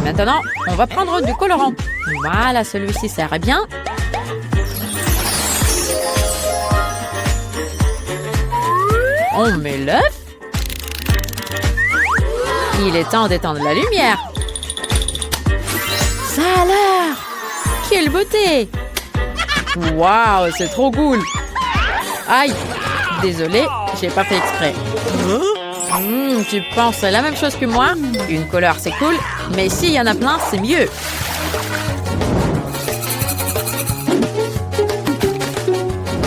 Maintenant, on va prendre du colorant. Voilà, celui-ci sert bien. On met l'œuf. Il est temps d'éteindre la lumière. Ça a l'air! Quelle beauté! Waouh, c'est trop cool! Aïe! Désolée, j'ai pas fait exprès. Tu penses la même chose que moi? Une couleur, c'est cool, mais s'il y en a plein, c'est mieux.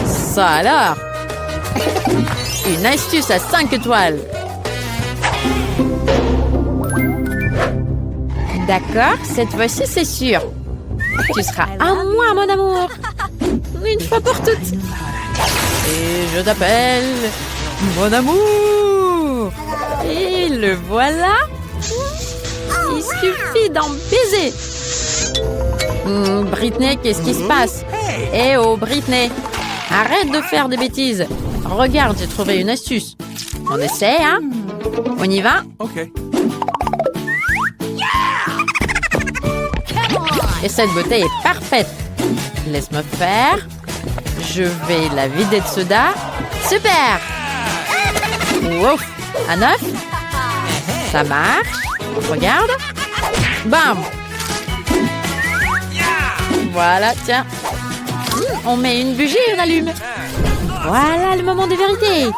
Ça alors? Une astuce à 5 étoiles. D'accord, cette fois-ci, c'est sûr. Tu seras à moi, mon amour. Une fois pour toutes. Et je t'appelle mon amour. Et le voilà. Il suffit d'en baiser. Britney, qu'est-ce qui se passe? Eh oh, Britney. Arrête de faire des bêtises. Regarde, j'ai trouvé une astuce. On essaie, hein? On y va? OK. Et cette beauté est parfaite. Laisse-moi faire. Je vais la vider de soda. Super! Ouf! À 9. Ça marche. Regarde. Bam! Voilà, tiens. On met une bougie et on allume. Voilà le moment de vérité.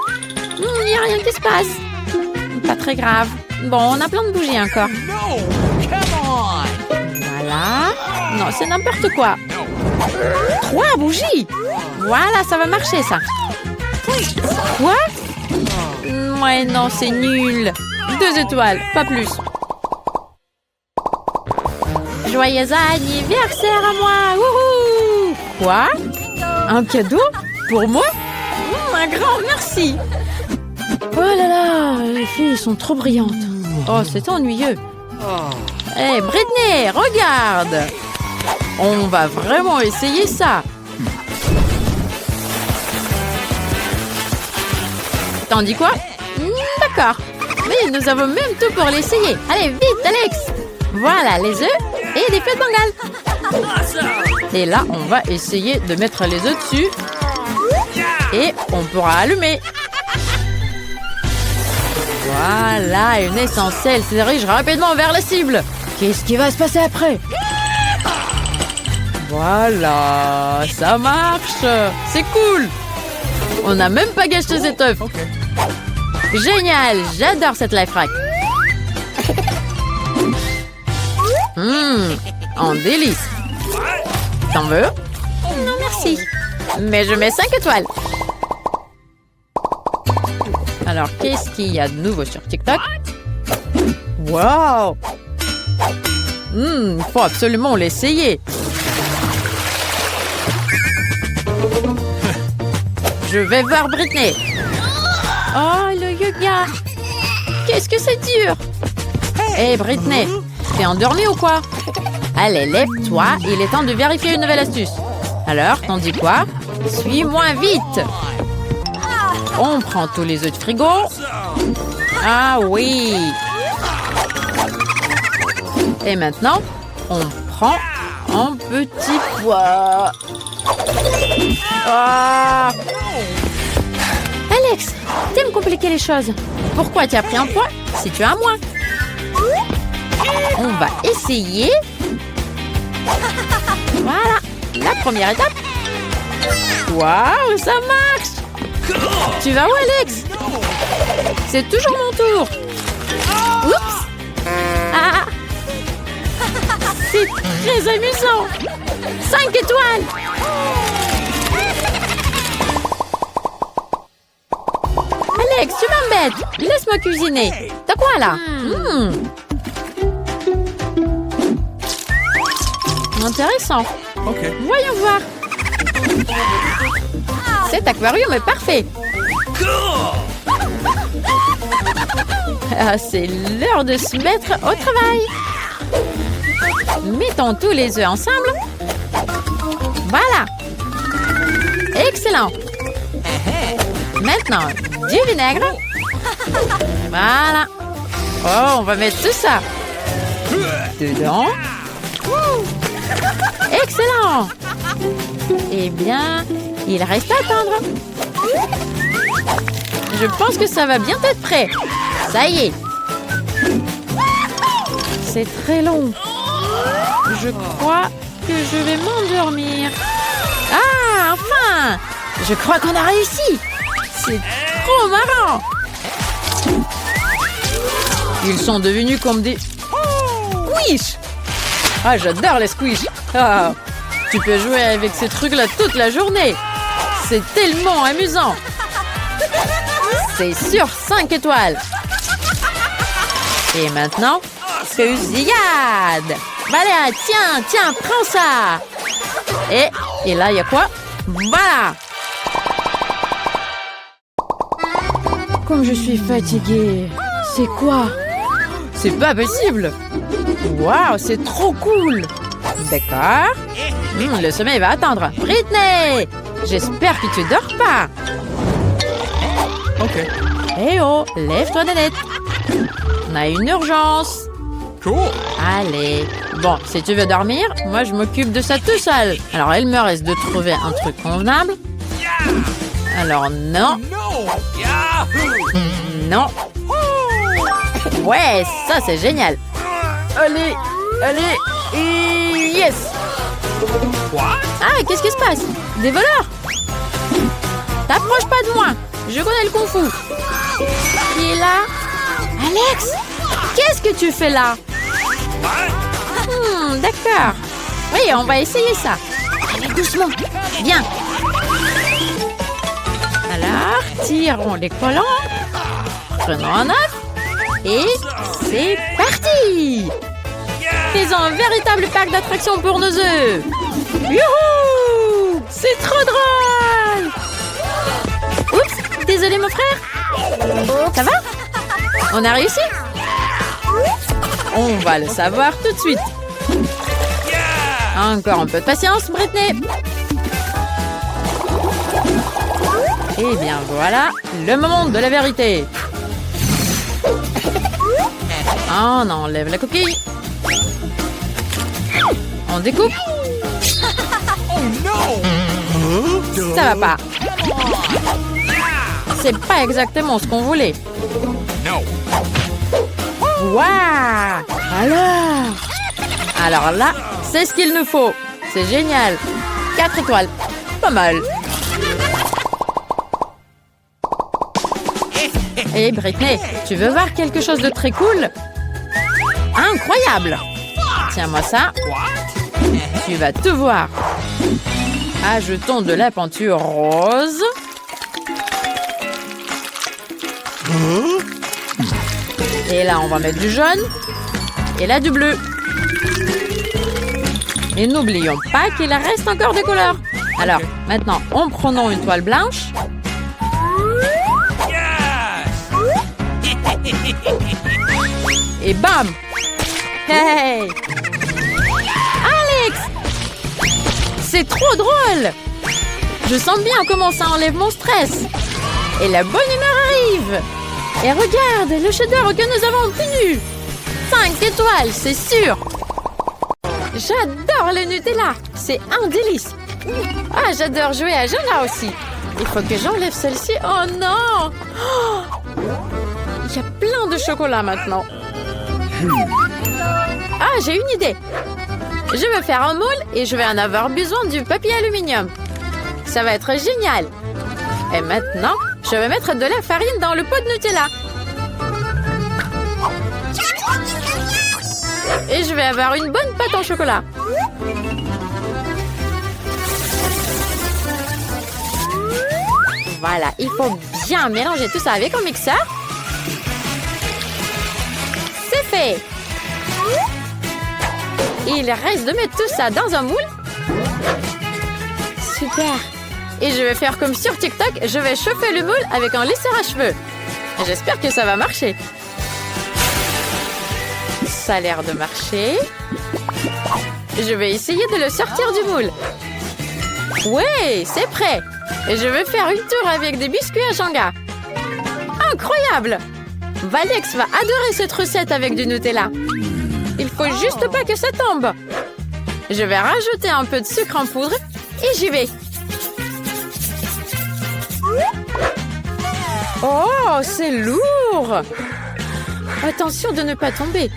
Il n'y a rien qui se passe. Pas très grave. Bon, on a plein de bougies encore. Voilà. Non, c'est n'importe quoi. 3 bougies. Voilà, ça va marcher, ça. Quoi? Ouais, non, c'est nul. 2 étoiles, pas plus. Joyeux anniversaire à moi. Wouhou! Quoi? Un cadeau? Pour moi? Un grand merci. Oh là là, les filles sont trop brillantes. Oh, c'est ennuyeux. Hé, Britney, regarde! On va vraiment essayer ça. T'en dis quoi? D'accord. Mais nous avons même tout pour l'essayer. Allez, vite, Alex! Voilà, les œufs et des feux de Bengale. Et là, on va essayer de mettre les œufs dessus. Et on pourra allumer. Voilà, une essentielle se dirige rapidement vers la cible. Qu'est-ce qui va se passer après? Voilà, ça marche. C'est cool. On n'a même pas gâché cet œuf. Génial, j'adore cette life hack. En délice. T'en veux? Non, merci. Mais je mets 5 étoiles. Alors, qu'est-ce qu'il y a de nouveau sur TikTok? Wow! Faut absolument l'essayer. Je vais voir Britney. Oh, le yoga. Qu'est-ce que c'est dur. Hé, Britney, t'es endormie ou quoi? Allez, lève-toi. Il est temps de vérifier une nouvelle astuce. Alors, t'en dis quoi? Suis-moi vite. On prend tous les œufs de frigo. Ah oui. Et maintenant, on prend un petit pois. Ah. Alex, t'aimes compliquer les choses. Pourquoi tu as pris un pois si tu as moins? On va essayer. Voilà, la première étape. Waouh, ça marche. Tu vas où, Alex? C'est toujours mon tour. Oups. Ah. C'est très amusant. 5 étoiles. Alex, tu m'embêtes. Laisse-moi cuisiner. T'as quoi, là? Intéressant. Voyons voir. Cet aquarium est parfait. Ah, c'est l'heure de se mettre au travail. Mettons tous les œufs ensemble. Voilà. Excellent. Maintenant, du vinaigre. Voilà. Oh, on va mettre tout ça. dedans. Excellent! Eh bien, il reste à attendre. Je pense que ça va bientôt être prêt. Ça y est. C'est très long. Je crois que je vais m'endormir. Ah, enfin! Je crois qu'on a réussi. C'est trop marrant. Ils sont devenus comme des squish. Ah, j'adore les squish. Ah, tu peux jouer avec ces trucs-là toute la journée. C'est tellement amusant. C'est sur 5 étoiles. Et maintenant, fusillade. Voilà, tiens, prends ça. Et là, il y a quoi? Voilà. Comme je suis fatiguée. C'est quoi? C'est pas possible. Waouh, c'est trop cool. D'accord. Le sommeil va attendre. Britney, j'espère que tu dors pas. Ok. Eh oh, lève-toi Nanette. On a une urgence. Cool. Allez. Bon, si tu veux dormir, moi je m'occupe de ça tout seul. Alors, il me reste de trouver un truc convenable. Alors, non. Non. Ouais, ça c'est génial. Allez, yes. Ah, qu'est-ce qui se passe? Des voleurs? T'approches pas de moi. Je connais le kung-fu. Qui est là? Alex, qu'est-ce que tu fais là? D'accord. Oui, on va essayer ça. Allez, doucement. Viens. Alors, tirons les collants. Prenons un œuf. Et c'est parti! Faisons un véritable parc d'attractions pour nos œufs. Youhou! C'est trop drôle! Oups, désolé mon frère. Ça va? On a réussi? On va le savoir tout de suite. Encore un peu de patience, Britney. Eh bien voilà, le moment de la vérité. On enlève la coquille. On découpe. Ça va pas. C'est pas exactement ce qu'on voulait. Waouh! Alors là, c'est ce qu'il nous faut. C'est génial. 4 étoiles. Pas mal. Hey Britney, tu veux voir quelque chose de très cool? Incroyable! Tiens-moi ça. Tu vas tout voir. Ajoutons de la peinture rose. Et là, on va mettre du jaune. Et là, du bleu. Et n'oublions pas qu'il reste encore des couleurs. Alors, maintenant, en prenant une toile blanche. Et bam! Hey! Alex! C'est trop drôle! Je sens bien comment ça enlève mon stress. Et la bonne humeur arrive. Et regarde, le chef-d'œuvre que nous avons obtenu. 5 étoiles, c'est sûr. J'adore le Nutella. C'est un délice. Ah, j'adore jouer à Jonah aussi. Il faut que j'enlève celle-ci. Oh non! Il y a plein de chocolat maintenant. Ah, j'ai une idée. Je vais faire un moule et je vais en avoir besoin du papier aluminium. Ça va être génial. Et maintenant, je vais mettre de la farine dans le pot de Nutella. Et je vais avoir une bonne pâte en chocolat. Voilà, il faut bien mélanger tout ça avec un mixeur. C'est fait. Il reste de mettre tout ça dans un moule. Super. Et je vais faire comme sur TikTok, je vais chauffer le moule avec un lisseur à cheveux. J'espère que ça va marcher. Ça a l'air de marcher. Je vais essayer de le sortir du moule. Ouais, c'est prêt. Et je vais faire une tour avec des biscuits à Shanga. Incroyable! Valex va adorer cette recette avec du Nutella. Il faut juste pas que ça tombe. Je vais rajouter un peu de sucre en poudre et j'y vais. Oh, c'est lourd! Attention de ne pas tomber.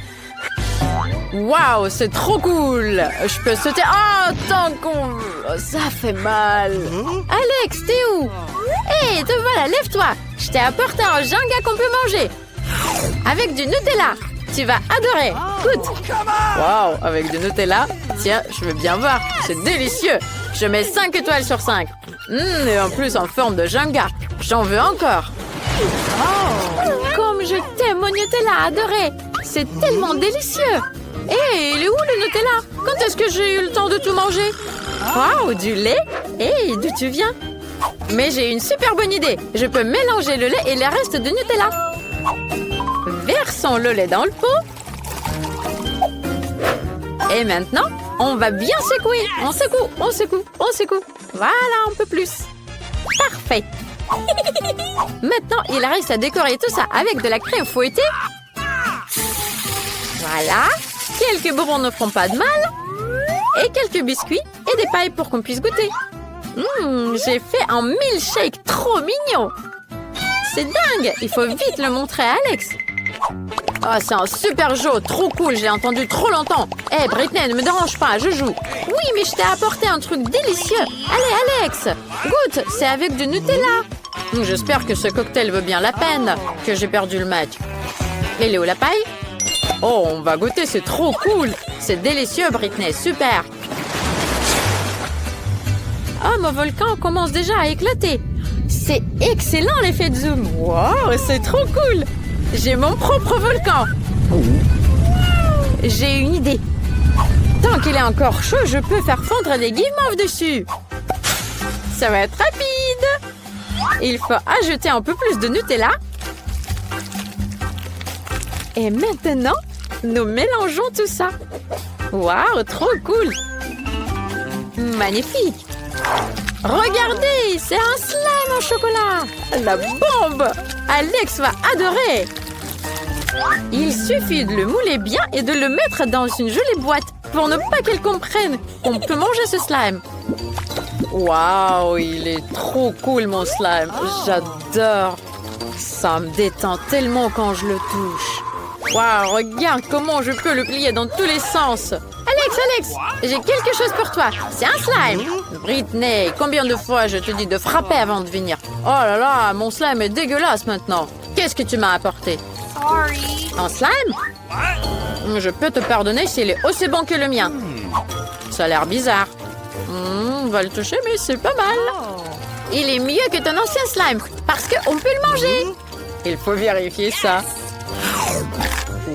Waouh, c'est trop cool! Je peux sauter. Oh, tant qu'on... Ça fait mal. Alex, t'es où? Hé, te voilà, lève-toi. Je t'ai apporté un Jenga qu'on peut manger. Avec du Nutella. Tu vas adorer. Goûte. Waouh, avec du Nutella? Tiens, je veux bien voir. C'est délicieux. Je mets 5 étoiles sur 5. Et en plus en forme de Jenga. J'en veux encore. Comme je t'aime, mon Nutella adoré. C'est tellement délicieux. Hé, il est où le Nutella? Quand est-ce que j'ai eu le temps de tout manger? Waouh, du lait? Hé, d'où tu viens? Mais j'ai une super bonne idée. Je peux mélanger le lait et les restes de Nutella. Versons le lait dans le pot. Et maintenant, on va bien secouer. On secoue, on secoue, on secoue. Voilà, un peu plus. Parfait. Maintenant, il reste à décorer tout ça avec de la crème fouettée. Voilà. Quelques bonbons ne feront pas de mal. Et quelques biscuits et des pailles pour qu'on puisse goûter. J'ai fait un milkshake trop mignon. C'est dingue. Il faut vite le montrer à Alex. Oh, c'est un super jeu, trop cool, j'ai entendu trop longtemps. Hé, Britney, ne me dérange pas, je joue. Oui, mais je t'ai apporté un truc délicieux. Allez, Alex, goûte, c'est avec du Nutella. J'espère que ce cocktail vaut bien la peine, que j'ai perdu le match. Elle est où la paille? Oh, on va goûter, c'est trop cool. C'est délicieux, Britney, super. Oh, mon volcan commence déjà à éclater. C'est excellent l'effet de zoom. Wow, c'est trop cool. J'ai mon propre volcan. J'ai une idée. Tant qu'il est encore chaud, je peux faire fondre des guimauves dessus. Ça va être rapide. Il faut ajouter un peu plus de Nutella. Et maintenant, nous mélangeons tout ça. Waouh, trop cool. Magnifique. Regardez, c'est un slime en chocolat. La bombe. Alex va adorer. Il suffit de le mouler bien et de le mettre dans une jolie boîte pour ne pas qu'elle comprenne qu'on peut manger ce slime. Waouh, il est trop cool mon slime. J'adore. Ça me détend tellement quand je le touche. Waouh, regarde comment je peux le plier dans tous les sens. Alex, j'ai quelque chose pour toi. C'est un slime. Britney, combien de fois je te dis de frapper avant de venir? Oh là là, mon slime est dégueulasse maintenant. Qu'est-ce que tu m'as apporté? Sorry. Un slime? Je peux te pardonner s'il est aussi bon que le mien. Ça a l'air bizarre. On va le toucher, mais c'est pas mal. Il est mieux que ton ancien slime, parce qu'on peut le manger. Il faut vérifier ça.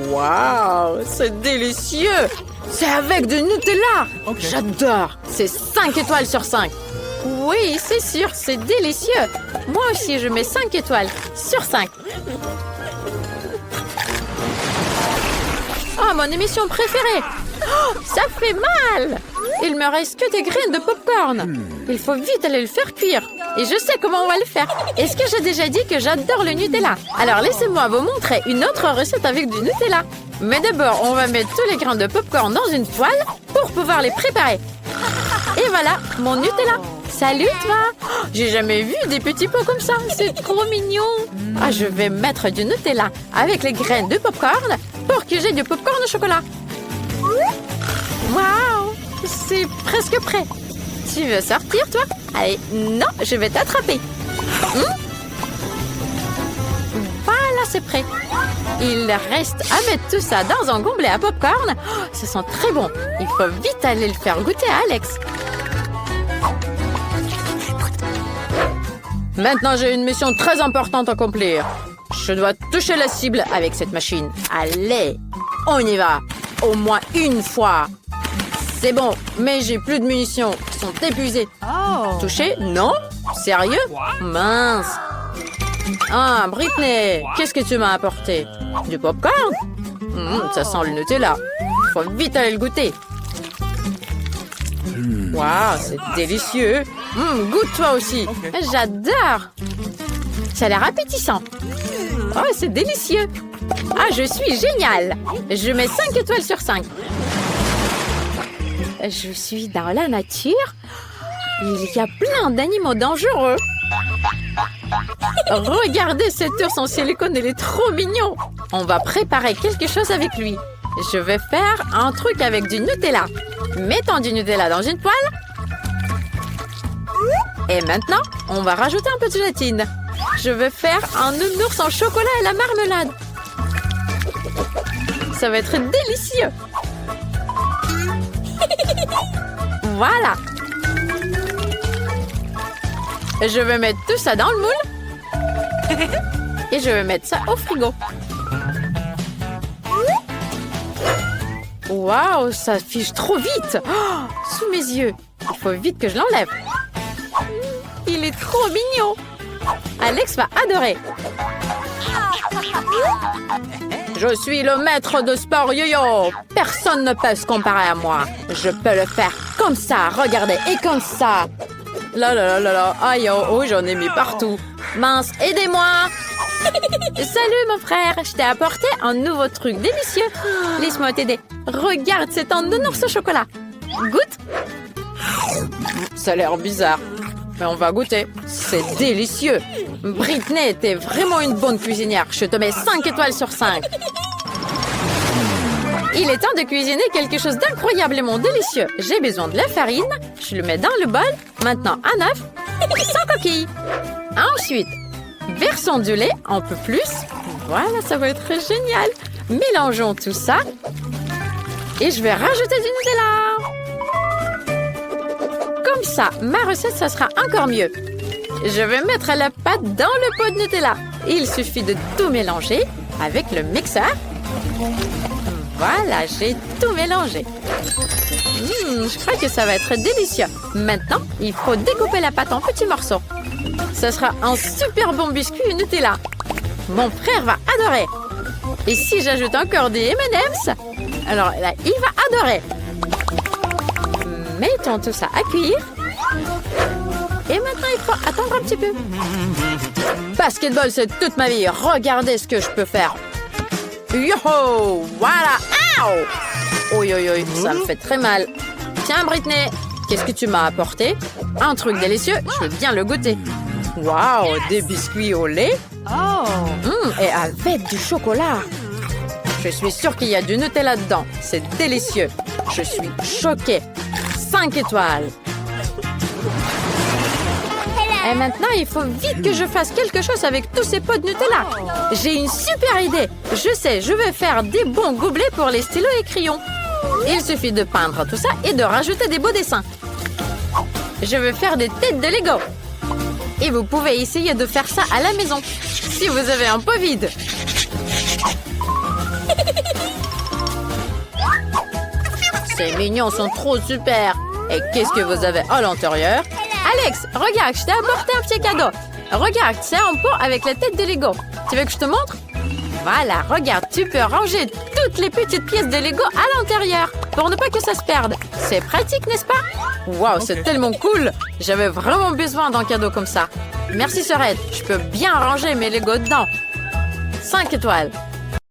Waouh, c'est délicieux. C'est avec du Nutella. J'adore. C'est 5 étoiles sur 5. Oui, c'est sûr, c'est délicieux. Moi aussi, je mets 5 étoiles sur 5. Oh, mon émission préférée. Oh, ça fait mal. Il me reste que des graines de popcorn. Il faut vite aller le faire cuire. Et je sais comment on va le faire. Est-ce que j'ai déjà dit que j'adore le Nutella? Alors laissez-moi vous montrer une autre recette avec du Nutella. Mais d'abord, on va mettre tous les grains de popcorn dans une poêle pour pouvoir les préparer. Et voilà, mon Nutella. Salut toi. Oh, j'ai jamais vu des petits pots comme ça. C'est trop mignon. Ah, je vais mettre du Nutella avec les graines de popcorn pour que j'ai du popcorn au chocolat. Waouh, c'est presque prêt. Tu veux sortir, toi? Allez, non, je vais t'attraper. Voilà, c'est prêt. Il reste à mettre tout ça dans un gobelet à popcorn. Oh, ça sent très bon. Il faut vite aller le faire goûter à Alex. Maintenant, j'ai une mission très importante à accomplir. Je dois toucher la cible avec cette machine. Allez, on y va. Au moins une fois. C'est bon, mais j'ai plus de munitions. Ils sont épuisés. Touché? Non? Sérieux? Mince. Ah, Britney, qu'est-ce que tu m'as apporté? Du popcorn? Ça sent le Nutella. Faut vite aller le goûter. Waouh, c'est délicieux. Goûte toi aussi. J'adore. Ça a l'air appétissant. Oh, c'est délicieux. Ah, je suis géniale! Je mets 5 étoiles sur 5. Je suis dans la nature. Il y a plein d'animaux dangereux. Regardez cet ours en silicone, il est trop mignon. On va préparer quelque chose avec lui. Je vais faire un truc avec du Nutella. Mettons du Nutella dans une poêle. Et maintenant, on va rajouter un peu de gélatine. Je vais faire un nounours en chocolat et la marmelade. Ça va être délicieux. Voilà. Je vais mettre tout ça dans le moule. Et je vais mettre ça au frigo. Waouh, ça fiche trop vite. Oh, sous mes yeux. Il faut vite que je l'enlève. Il est trop mignon. Alex va adorer. Je suis le maître de sport yo-yo. Personne ne peut se comparer à moi. Je peux le faire comme ça, regardez, et comme ça. Là là là là là, aïe oh, j'en ai mis partout. Mince, aidez-moi. Salut mon frère, je t'ai apporté un nouveau truc délicieux. Laisse-moi t'aider. Regarde, c'est un nounours au chocolat. Goûte. Ça a l'air bizarre, mais on va goûter. C'est délicieux. Britney, t'es vraiment une bonne cuisinière. Je te mets 5 étoiles sur 5. Il est temps de cuisiner quelque chose d'incroyablement délicieux. J'ai besoin de la farine. Je le mets dans le bol. Maintenant, un œuf sans coquille. Ensuite, versons du lait un peu plus. Voilà, ça va être génial. Mélangeons tout ça. Et je vais rajouter du Nutella. Comme ça, ma recette, ça sera encore mieux. Je vais mettre la pâte dans le pot de Nutella. Il suffit de tout mélanger avec le mixeur. Voilà, j'ai tout mélangé. Je crois que ça va être délicieux. Maintenant, il faut découper la pâte en petits morceaux. Ce sera un super bon biscuit Nutella. Mon frère va adorer. Et si j'ajoute encore des M&M's, alors là, il va adorer. Mettons tout ça à cuire. Et maintenant, il faut attendre un petit peu. Basketball, c'est toute ma vie. Regardez ce que je peux faire. Yo-ho! Voilà! Ow! Oi, oi, oi, ça me fait très mal. Tiens, Britney, qu'est-ce que tu m'as apporté? Un truc délicieux, je veux bien le goûter. Waouh, des biscuits au lait? Et avec du chocolat. Je suis sûre qu'il y a du Nutella dedans. C'est délicieux. Je suis choquée. 5 étoiles. Et maintenant, il faut vite que je fasse quelque chose avec tous ces pots de Nutella. J'ai une super idée. Je sais, je vais faire des bons gobelets pour les stylos et crayons. Il suffit de peindre tout ça et de rajouter des beaux dessins. Je vais faire des têtes de Lego. Et vous pouvez essayer de faire ça à la maison, si vous avez un pot vide. Ces mignons sont trop super. Et qu'est-ce que vous avez à l'intérieur? Alex, regarde, je t'ai apporté un petit cadeau. Regarde, c'est un pot avec la tête de Lego. Tu veux que je te montre? Voilà, regarde, tu peux ranger toutes les petites pièces de Lego à l'intérieur pour ne pas que ça se perde. C'est pratique, n'est-ce pas? Waouh, c'est tellement cool. J'avais vraiment besoin d'un cadeau comme ça. Merci, Sœurette. Je peux bien ranger mes Lego dedans. 5 étoiles.